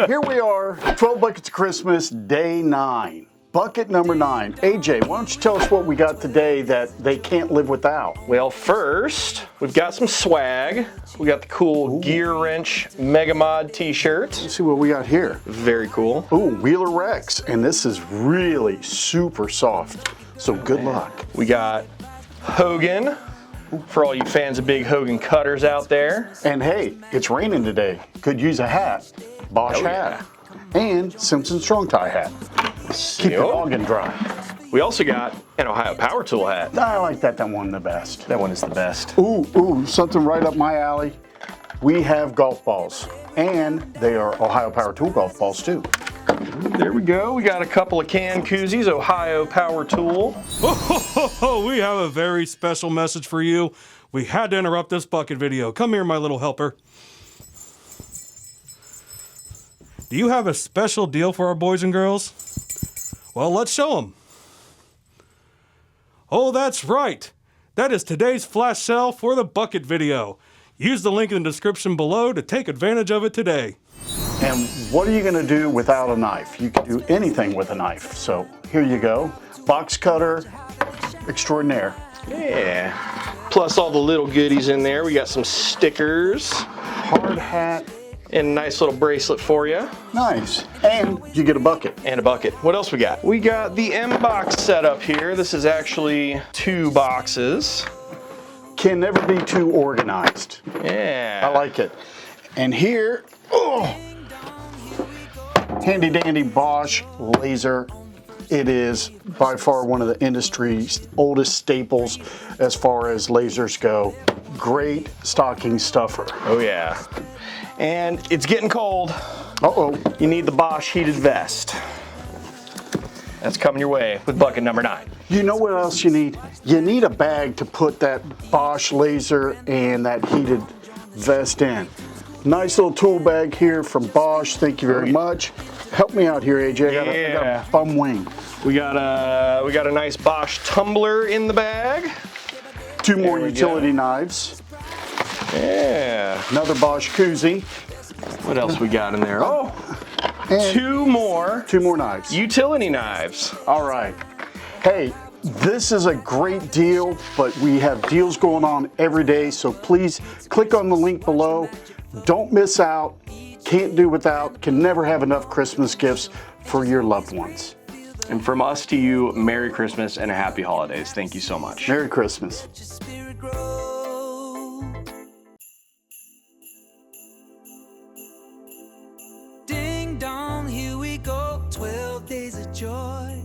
Here we are, 12 Buckets of Christmas, day 9. Bucket number 9. AJ, why don't you tell us what we got today that they can't live without? Well, first, we've got some swag. We got the cool Gear Wrench Mega Mod t-shirt. Let's see what we got here. Very cool. Ooh, Wheeler Rex, and this is really super soft, so good luck. We got Hogan, for all you fans of big Hogan cutters out there. And hey, it's raining today. Could use a hat. Bosch hat. And Simpson Strong Tie hat. Keep your noggin dry. We also got an Ohio Power Tool hat. I like that one the best. That one is the best. Ooh, something right up my alley. We have golf balls, and they are Ohio Power Tool golf balls too. There we go. We got a couple of can koozies, Ohio Power Tool. We have a very special message for you. We had to interrupt this bucket video. Come here, my little helper. Do you have a special deal for our boys and girls? Well, let's show them. Oh, that's right. That is today's flash sale for the bucket video. Use the link in the description below to take advantage of it today. And what are you going to do without a knife? You can do anything with a knife. So here you go. Box cutter extraordinaire. Yeah. Plus all the little goodies in there. We got some stickers. Hard hat. And a nice little bracelet for you. Nice. And you get a bucket. And a bucket. What else we got? We got the M-Box setup here. This is actually 2 boxes. Can never be too organized. Yeah. I like it. And here, handy dandy Bosch laser. It is by far one of the industry's oldest staples as far as lasers go. Great stocking stuffer. Oh yeah. And it's getting cold. Uh-oh. You need the Bosch heated vest. That's coming your way with bucket number 9. You know what else you need? You need a bag to put that Bosch laser and that heated vest in. Nice little tool bag here from Bosch. Thank you very much. Help me out here, AJ. I got a bum wing. We got a nice Bosch tumbler in the bag. 2 more utility knives. Yeah. Another Bosch koozie. What else we got in there? Oh, and 2 more knives. utility knives. All right. Hey, this is a great deal, but we have deals going on every day, so please click on the link below. Don't miss out. Can't do without. Can never have enough Christmas gifts for your loved ones. And from us to you, Merry Christmas and a Happy Holidays. Thank you so much. Merry Christmas. Ding dong, here we go, 12 days of joy.